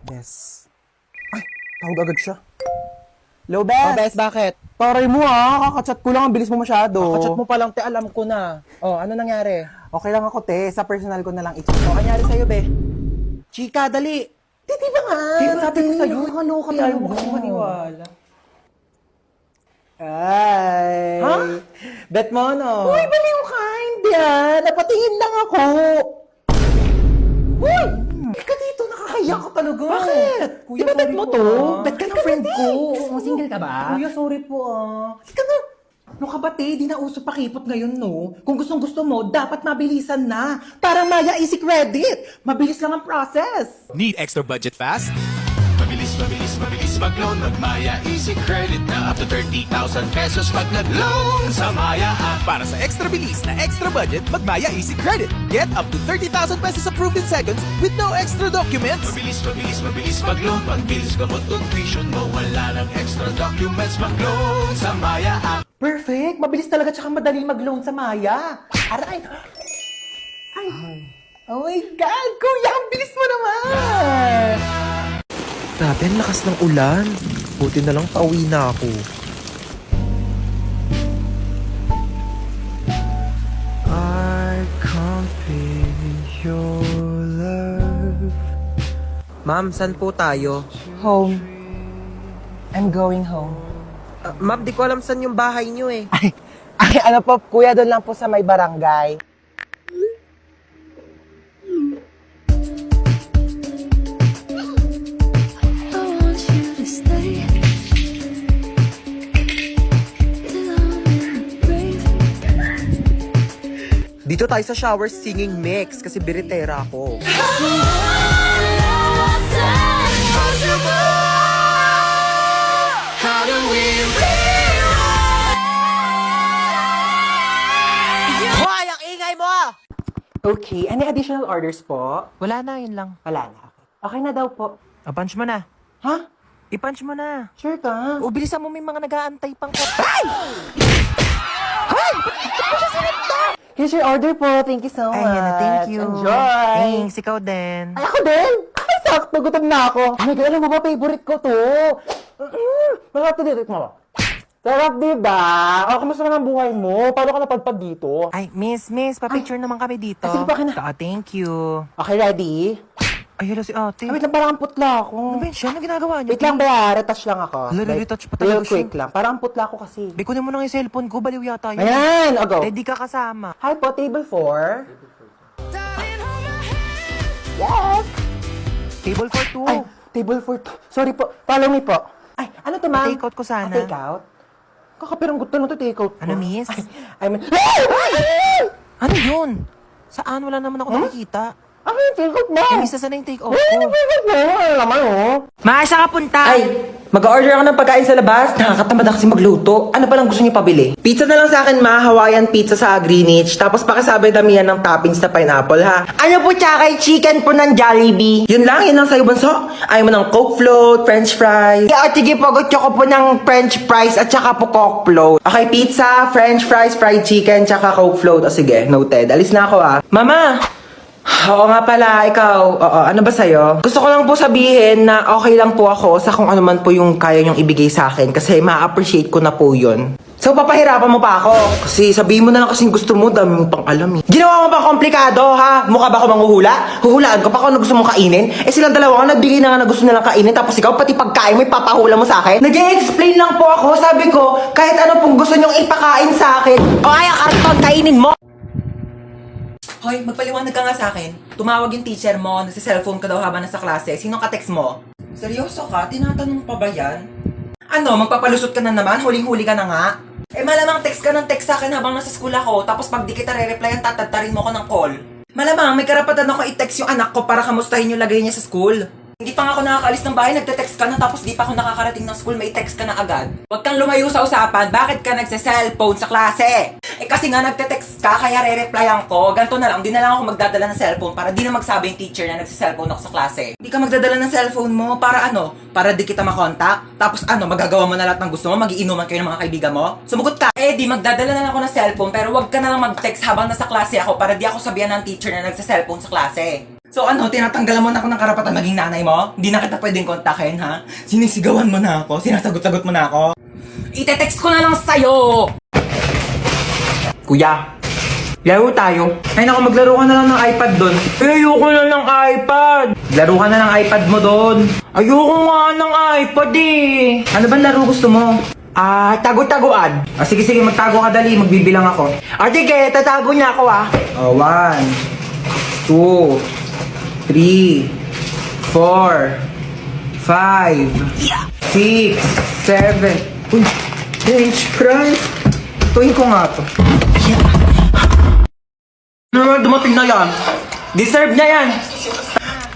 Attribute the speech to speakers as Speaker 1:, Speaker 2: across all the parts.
Speaker 1: Yes. Ay, tawag agad siya. Hello,
Speaker 2: Oh,
Speaker 1: Bes.
Speaker 2: Bes, bakit?
Speaker 1: Taray mo kakachat ko lang, ang bilis mo masyado.
Speaker 2: Kakachat mo pa lang, te, alam ko na. Oh, ano nangyari?
Speaker 1: Okay lang ako, te. Sa personal ko na lang i-check.
Speaker 2: Oh, nangyari sa'yo, be? Chika, dali!
Speaker 1: Di ba nga?
Speaker 2: Sabi ko sa'yo,
Speaker 1: nakakaloka
Speaker 2: ayaw
Speaker 1: talaga.
Speaker 2: mo kasi maniwala.
Speaker 1: Ay.
Speaker 2: Ha? Bet mo, no?
Speaker 1: Uy, baliw ka! Hindi napatingin lang ako. Uy! Ika dito, nakakaya ka talaga.
Speaker 2: Bakit?
Speaker 1: Kuya, di ba bet
Speaker 2: sorry
Speaker 1: mo
Speaker 2: po,
Speaker 1: to?
Speaker 2: Bet ka ng friend ko.
Speaker 1: Single ka ba?
Speaker 2: Kuya, sorry po,
Speaker 1: Ika na. No ka ba, te? Di na uso pakipot ngayon, no? Kung gustong gusto mo, dapat mabilisan na. Parang Maya Easy Credit. Mabilis lang ang process.
Speaker 3: Need extra budget fast?
Speaker 4: Mabilis, mabilis, mabilis mag-loan Mag-Maya Easy Credit na up to 30,000 pesos pag nag-loan sa Maya app.
Speaker 3: Para sa extra bilis na extra budget, mag-Maya Easy Credit. Get up to 30,000 pesos approved in seconds with no extra documents.
Speaker 4: Mabilis, mabilis, mabilis mag-loan Pagbilis gamot tuition mo Wala ng extra documents mag-loan sa Maya app.
Speaker 1: Perfect. Mabilis talaga tsaka madaling mag-loan sa Maya. Aray. Ay. Oh my God, kuya, ang bilis mo naman.
Speaker 2: Grabe, ang lakas ng ulan. Buti na lang pauwi na ako. I can't be your love. Ma'am, saan po tayo?
Speaker 1: Home. I'm going home.
Speaker 2: Ma'am, di ko alam saan yung bahay niyo eh.
Speaker 1: Ay, ano po, kuya, doon lang po sa may barangay.
Speaker 5: I want you to stay till I'm in the grave.
Speaker 2: Dito tayo sa shower singing mix kasi biritera ako.
Speaker 4: How do we
Speaker 2: Hoy, ang ingay mo!
Speaker 1: Okay, any additional orders po?
Speaker 2: Wala na, yun lang.
Speaker 1: Wala na. Okay na daw po.
Speaker 2: Punch mo na.
Speaker 1: Ha?
Speaker 2: I-punch mo na.
Speaker 1: Sure ka?
Speaker 2: O, bilisan mo, may mga nag-aantay pang
Speaker 1: Here's your order po. Thank you so much.
Speaker 2: Ayan na, thank you.
Speaker 1: Enjoy.
Speaker 2: Thanks, ikaw din.
Speaker 1: Ay, ako din. Ay, sakto. Gutom na ako. Oh my God, alam mo ba, favorite ko to. Masarap to dito. Sarap, diba? O, kamusta naman ang buhay mo? Paano ka napadpad dito?
Speaker 2: Ay, miss, pa-picture naman kami dito.
Speaker 1: Sige, pa, akin na.
Speaker 2: Thank you.
Speaker 1: Okay, ready?
Speaker 2: Ay, hello si ate.
Speaker 1: Ay, wait lang, parang ang putla ako.
Speaker 2: Ano ba yun siya? Ano ginagawa niyo?
Speaker 1: Wait lang ba? Retouch lang ako.
Speaker 2: Hala,
Speaker 1: Like,
Speaker 2: retouch pa talaga
Speaker 1: real quick
Speaker 2: siya.
Speaker 1: lang. Parang ang putla ako kasi.
Speaker 2: Be, kunin mo na yung cellphone ko. Baliw yata yun.
Speaker 1: Ayan, o go.
Speaker 2: Eh, di ka kasama.
Speaker 1: Hi po, table 4. Yes!
Speaker 2: Table for two.
Speaker 1: Ay, table 4 to. Sorry po, follow me po. Ay, ano to, ma'am?
Speaker 2: Pa-take out ko sana.
Speaker 1: Take out? Kakapiranggot na to, take out po.
Speaker 2: Ano, miss?
Speaker 1: I mean,
Speaker 2: Ano yun? Saan? Wala naman ako nakikita.
Speaker 1: ano yung take out mo?
Speaker 2: Eh, miss, nasaan na yung take out
Speaker 1: Ay,
Speaker 2: ko?
Speaker 1: take out mo. Ano naman, oh?
Speaker 2: Maasa ka punta!
Speaker 6: Ay, mag-order ako ng pagkain sa labas. Nakakatamad na kasi magluto. Ano palang gusto niyo pabili? Pizza na lang sa akin, ma. Hawaiian pizza sa Greenwich. Tapos pakisabi damihan ng toppings na pineapple, ha? Ano po, tsaka chicken po ng Jollibee? Yun lang sa'yo, bunso. Ayaw mo ng Coke float, French fries. Yeah, sige po, gusto ko po ng French fries at tsaka po Coke float. Okay, pizza, French fries, fried chicken, tsaka Coke float. O sige, noted. Alis na ako, ha. Mama! Oo nga pala, ikaw. Oo, ano ba sa'yo? Gusto ko lang po sabihin na okay lang po ako sa kung ano man po yung kaya niyong ibigay sa akin kasi ma-appreciate ko na po yun. So, papahirapan mo pa ako? Kasi sabihin mo na lang kasing gusto mo, dami mo pang alam eh. Ginawa mo pa komplikado, ha? Mukha ba ako manghuhula? Huhulaan ko pa kung ano gusto mong kainin? Eh silang dalawa nga nagbigay na nga na gusto nilang kainin tapos ikaw pati pagkain mo ipapahula mo sa akin? Nag-i-explain lang po ako, sabi ko, kahit ano pong gusto niyong ipakain sa akin. O ay, karton, kainin mo! Hoy, magpaliwanag ka nga sa akin. Tumawag yung teacher mo, nagsi-cellphone ka daw habang nasa klase. Sino ka-text mo? Seryoso ka? Tinatanong pa ba yan? Ano, magpapalusot ka na naman? Huling-huli ka na nga? Eh malamang text ka ng text sa akin habang nasa school ako, tapos pag di kita re-replyan, tatatarin mo ko ng call. Malamang may karapatan ako i-text yung anak ko para kamustahin yung lagay niya sa school. Hindi pa nga ako nakakaalis ng bahay, nagte-text ka na tapos di pa ako nakakarating ng school, may text ka na agad. Huwag kang lumayo sa usapan, bakit ka nagse-cellphone sa klase? Eh kasi nga nagte-text ka, kaya re-replyan ko. Ganto na lang, di na lang ako magdadala ng cellphone para di na magsabi yung teacher na nagse-cellphone ako sa klase. Di ka magdadala ng cellphone mo, para ano? Para di kita makontak? Tapos ano, magagawa mo na lahat ng gusto mo, magiinuman kayo ng mga kaibigan mo? Sumugot ka! Eh di, magdadala na lang ako ng cellphone, pero wag ka na lang mag-text habang nasa klase ako para di ako sabihan ng teacher na nagse-cellphone sa klase. So ano, tinatanggalan mo na ako ng karapatan maging nanay mo? Hindi na kita pwedeng kontakin, ha? Sinisigawan mo na ako, sinasagot-sagot mo na ako. Ite-text ko na lang sa'yo! Kuya, laro tayo. Ay naku, maglaro ka na lang ng iPad doon. Ayoko na ng iPad. Laro ka na ng iPad mo doon. Ayoko nga ng iPad eh. Ano bang laro gusto mo? Tago-taguan. Sige, magtago ka dali. Magbibilang ako. Sige, tatago niya ako 1, 2, 3, 4, 5, 6, 7. Uy, H-Price. Tuwin ko nga to. Ano naman dumating na yan? Deserve niya yan.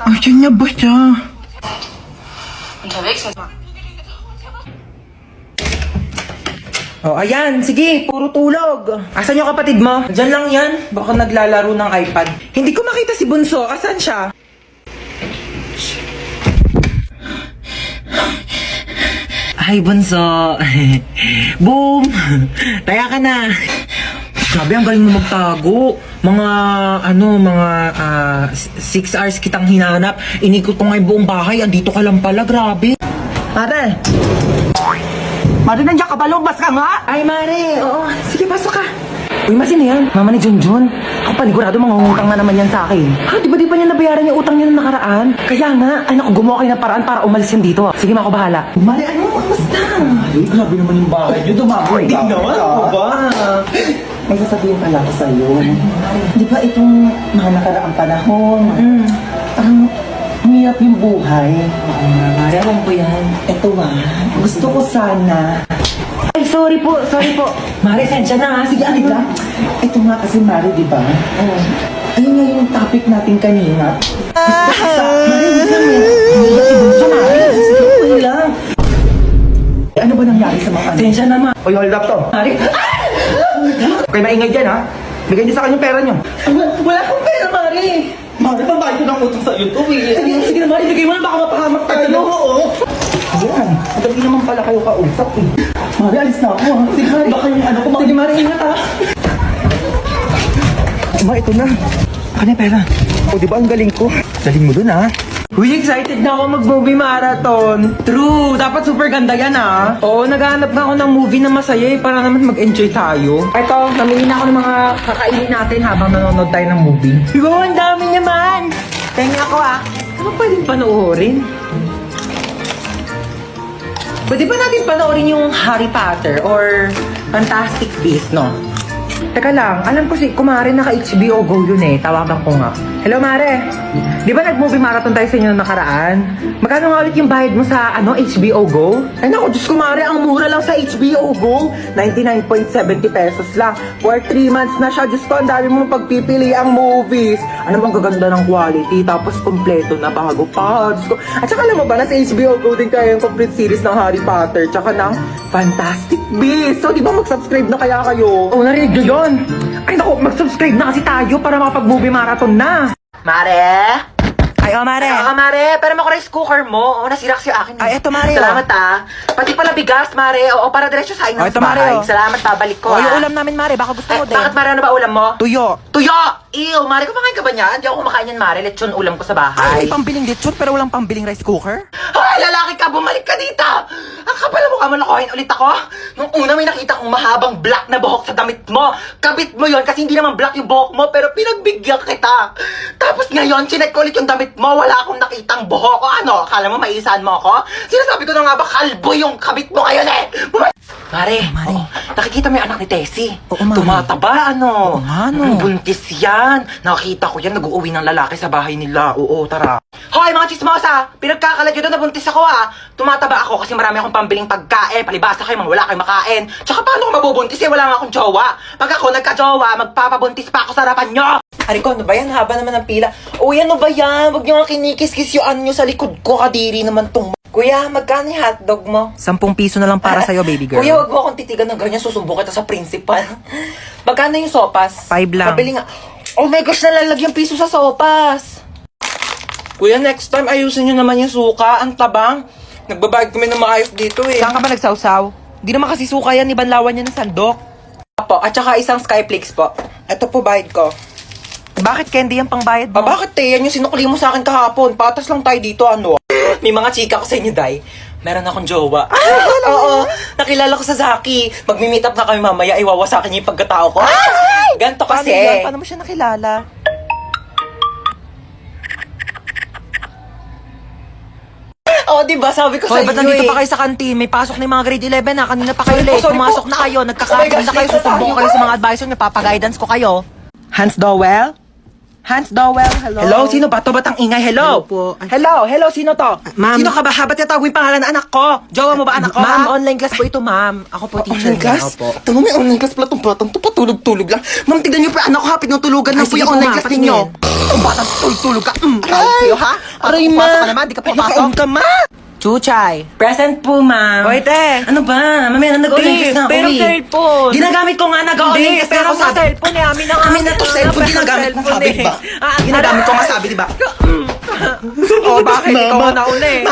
Speaker 6: Ayan niya ba siya? Oh, ayan. Sige, puro tulog. Asan yung kapatid mo? Diyan lang yan. Baka naglalaro ng iPad. Hindi ko makita si Bunso. Asan siya? Ay, Bunso. Boom! Taya ka na. Grabe, ang galing mo magtago. Mga 6 hours kitang hinanap. Inikot ko nga yung buong bahay. Andito ka lang pala, grabe. Mare! Mare, nandiyan ka ba? Lumabas ka nga! Ay, Mare! Oo, sige, pasok ka. Uy, masin yan. Mama ni Junjun. Ako panigurado, mga utang na naman yan sa akin. Ha, di ba niya nabayaran yung utang niya ng nakaraan? Kaya nga, ay naku, gumawa kayo ng paraan para umalis yan dito. Sige, ako bahala. Mare, ano? Kamusta? Ay, grabe naman yung bahay niyo. Dumaboy ka. Hindi naman, ako ba? May sasabihin pala ako sa'yo. Di ba itong mga nakaraang panahon? Parang hirap yung buhay. Oo nga, Mare, alam ko yan. Ito gusto ko sana. Ay, sorry po. Mare, sensya na ha. Sige, alig lang. Ito nga kasi, Mare, di ba? Ayun nga yung topic natin kanina. Gusto ko sa... Mare, hindi lang eh. Hindi si Bunso, Mare. Sige, wala lang. Ano ba nangyari sa mga ano? Sensya na, Ma. Uy, hold up to. Mare. Okay, maingay dyan, ha? Bigay niyo sa akin yung pera niyo. Wala akong pera, Mare. Mare, babayad ko ng utang sa'yo to, eh. Sige na, Mare. Bigay mo na, baka mapahamak tayo. Oo. Ayan. Madali naman pala kayo kausap, eh. Mare, alis na ako, ha? Sige, Mare. Baka yung ano ko. Sige, Mare, ingat, ha? Ma, ito na. Ano yung pera? O, di ba ang galing ko? Galing mo dun, ha? Uy, excited na ako mag-movie marathon. True, dapat super ganda yan ah. Oo, naghahanap na ako ng movie na masaya eh, para naman mag-enjoy tayo. Ito, namili na ako ng mga kakainin natin habang nanonood tayo ng movie. Wow, ang dami naman! Tenga ako ah. Ano pwedeng panoorin? Pwede ba natin panoorin yung Harry Potter or Fantastic Beasts, no? Teka lang, alam ko si Kumare naka-HBO Go yun eh. Tawagan ko nga. Hello, Mare. Di ba nag-movie marathon tayo sa inyo ng nakaraan? Magkano nga ulit yung bayad mo sa HBO Go? Ay naku, Diyos Kumare, ang mura lang sa HBO Go. 99.70 pesos lang. For 3 months na siya. Diyos ko, ang dami mong pagpipili ang movies. Ano bang gaganda ng quality? Tapos kompleto na bago pa. Diyos ko. At saka alam mo ba, nasa HBO Go din kayo yung complete series ng Harry Potter. Tsaka ng Fantastic Beasts. So, di ba mag-subscribe na kaya kayo? Oh, narinig nyo yun? Ay naku, mag-subscribe na kasi tayo para makapag-movie marathon na. Mare? Ay, Mare. Mare, pero mo rice cooker mo. Oo, nasira kasi akin. Ay, eto, Mare. Salamat, Pati pala bigas, Mare. Oo, para diretso sa inyo sa bahay. Mare. Salamat, babalik ko, yung ulam namin, Mare. Baka gusto mo din. Bakit, Mare? Ano ba ulam mo? Tuyo. Ew, Mare, kumakain ka ba niyan? Hindi ako kumakain yan, Mare. Lechon ulam ko sa bahay. Ay, pambiling lechon pero walang pambiling rice cooker? Ay, lalaki ka! Bumalik ka dito! Ang kapal mo ka, manakohin ulit ako? Nung una may nakita kong mahabang black na buhok sa damit mo. Kabit mo yon kasi hindi naman black yung buhok mo pero pinagbigyan kita. Tapos ngayon, chinek ko ulit yung damit mo. Wala akong nakitang buhok. O ano, akala mo maisahan mo ako? Sinasabi ko na nga ba, kalbo yung kabit mo ngayon eh! Mare, nakikita mo yung anak ni Tessie. Oo, Mare. Tumataba, ano? Buntis yan. Nakakita ko yan, nag-uuwi ng lalaki sa bahay nila. Oo, tara. Hoy, mga chismosa! Pinagkakalat yun na nabuntis ako Tumataba ako kasi marami akong pambiling pagkain. Palibasa kayo, mga wala kayong makain. Tsaka paano ko mabubuntis eh? Wala nga akong jowa. Pag ako nagka-jowa, magpapabuntis pa ako sa harapan nyo. Ariko, ano ba yan? Haba naman ng pila. Uy, ano ba yan? Huwag nyo nga kinikis-kis yung nyo sa likod ko. Kadiri naman tong... Kuya, magkano yung hotdog mo? 10 piso na lang para sa'yo, baby girl. Kuya, wag mo akong titigan ng ganyan. Susumbong kita sa principal. Magkano yung sopas? 5 lang. Pabili nga. Oh my gosh, nalalagyan piso sa sopas. Kuya, next time ayusin nyo naman yung suka. Ang tabang. Nagbabayad kami ng maayos dito eh. Saan ka ba nagsawsaw? Di naman kasi suka yan. Ibanlawan niya ng sandok. Apo, at saka isang Skyflakes po. Ito po bayad ko. Bakit candy yung pangbayad mo? Bakit te? Yan yung sinukli mo sa akin kahapon. Patas lang tayo dito, ano? May mga chika ko sa inyo, Day. Meron akong jowa. Oo, nakilala ko sa Zaki. Magmi-meet up na kami mamaya, iwawasakin niya yung pagkatao ko. Ganto kasi. Paano mo siya nakilala? Oo, diba? Sabi ko sa
Speaker 7: Hoy,
Speaker 6: inyo
Speaker 7: ba't nandito pa kayo sa kantin? May pasok na yung mga grade 11 na. Kanina pa kayo
Speaker 6: Sorry po,
Speaker 7: late.
Speaker 6: sorry
Speaker 7: Pumasok
Speaker 6: po.
Speaker 7: na kayo.
Speaker 6: Oh my
Speaker 7: Nagkakaroon
Speaker 6: gosh,
Speaker 7: na kayo.
Speaker 6: late na
Speaker 7: Susumbong
Speaker 6: tayo.
Speaker 7: kayo sa mga advisor niyo. Papaguidance ko kayo.
Speaker 6: Hans Dowell? Hans Dowell, hello? Hello, sino ba to? Ba't ang ingay? Hello?
Speaker 7: Hello po.
Speaker 6: Hello, sino to?
Speaker 7: Ma'am.
Speaker 6: Sino ka ba? Ba't natawag yung pangalan ng anak ko? Jowa mo ba anak ko?
Speaker 7: Ma'am,
Speaker 6: ha?
Speaker 7: online class po ito, ma'am. Ako po teacher
Speaker 6: Online class?
Speaker 7: niya. Opo.
Speaker 6: Tango, may online class pala itong batang to. Patulog-tulog lang. Ma'am, tignan niyo pa, anak ko ha, pinutulugan lang
Speaker 7: Ay,
Speaker 6: po
Speaker 7: sige
Speaker 6: yung
Speaker 7: po,
Speaker 6: online
Speaker 7: ma'am,
Speaker 6: class
Speaker 7: patingin.
Speaker 6: ninyo. Ang batang tulog ka. Aray sa'yo, ha?
Speaker 7: Aray,
Speaker 6: Pasok
Speaker 7: ma.
Speaker 6: ka naman, di ka
Speaker 7: Ay,
Speaker 6: papasok.
Speaker 7: nakaon
Speaker 6: ka, ma.
Speaker 7: Chuchay.
Speaker 6: Present po, ma'am.
Speaker 7: Hoy, te.
Speaker 6: Ano ba? Mamaya na nag-online class na ako
Speaker 7: pero
Speaker 6: eh.
Speaker 7: cellphone.
Speaker 6: Ginagamit ko nga, nag-online
Speaker 7: Hindi,
Speaker 6: class na
Speaker 7: pero
Speaker 6: ako
Speaker 7: sa
Speaker 6: sabi.
Speaker 7: cellphone eh. Amin na nga.
Speaker 6: Amin na to, cellphone, ginagamit mo sabi, di ba? Ginagamit ko nga sabi, di ba?
Speaker 7: Oh, bakit? Ikaw na nauna eh.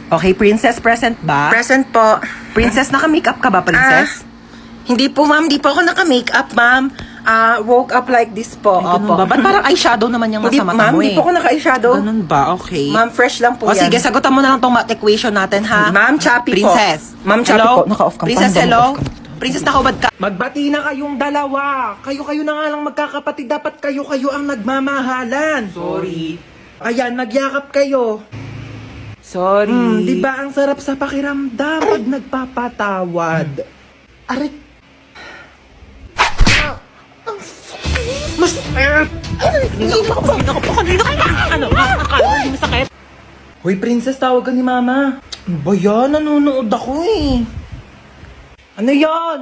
Speaker 6: Okay, princess, present ba? Present po.
Speaker 7: Princess, naka-makeup ka ba, princess?
Speaker 6: Hindi po, ma'am. Hindi po ako naka-makeup, ma'am. Woke up like this po.
Speaker 7: Ay, ganun ba? Ba't parang eyeshadow naman yung
Speaker 6: Hindi,
Speaker 7: nasa mata
Speaker 6: ma'am.
Speaker 7: mo
Speaker 6: Hindi
Speaker 7: eh?
Speaker 6: po ako naka-eyeshadow.
Speaker 7: Ganun ba? Okay.
Speaker 6: Ma'am, fresh lang po
Speaker 7: O
Speaker 6: yan.
Speaker 7: sige, sagutan mo na lang tong math equation natin, ha?
Speaker 6: Ma'am, choppy po.
Speaker 7: Princess.
Speaker 6: Ma'am, choppy
Speaker 7: Hello?
Speaker 6: po. Naka-off ka.
Speaker 7: Princess,
Speaker 6: Paano ba
Speaker 7: hello?
Speaker 6: naka-off ka?
Speaker 7: Princess, nakahubad ka.
Speaker 6: Magbati na kayong dalawa. Kayo na nga lang magkakapatid. Dapat kayo ang nagmamahalan. Sorry. Ayan, nagyakap kayo.
Speaker 7: Sorry.
Speaker 6: Di ba ang sarap sa pakiramdam pag nagpapatawad? Aray. Mas... Hoy, princess, tawag ka ni mama. Ano ba yan? Nanonood ako eh. Ano yan?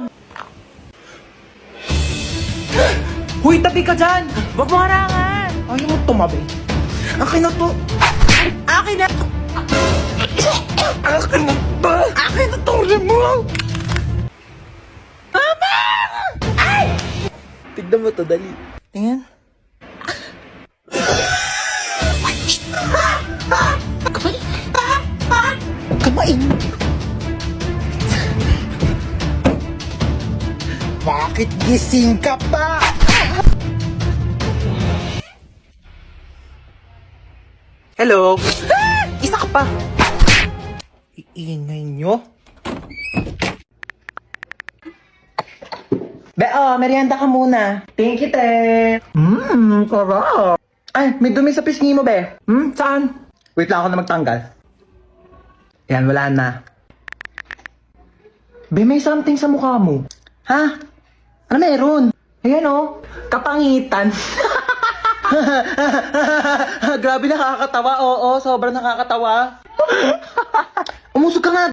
Speaker 6: Hoy, tabi ka dyan!
Speaker 7: Huwag mo harangan.
Speaker 6: Ayaw mo tumabi. Akin na to.
Speaker 7: Akin na.
Speaker 6: Akin na to. Akin na to, remote. Mama! Ay! Tignan mo to, dali. Tingnan. Kamain. Bakit gising ka pa? Hello? Isa ka pa. Iingay nyo. Merienda ka muna. Thank you, te. Sarap. Ay, may dumi sa pisngi mo, be. Saan? Wait lang ako na magtanggal. Yan, wala na. Be, may something sa mukha mo. Ha? Ano meron? Ayan, oh. Kapangitan. Grabe, nakakatawa. Oo, sobrang nakakatawa. Umusog ka nga.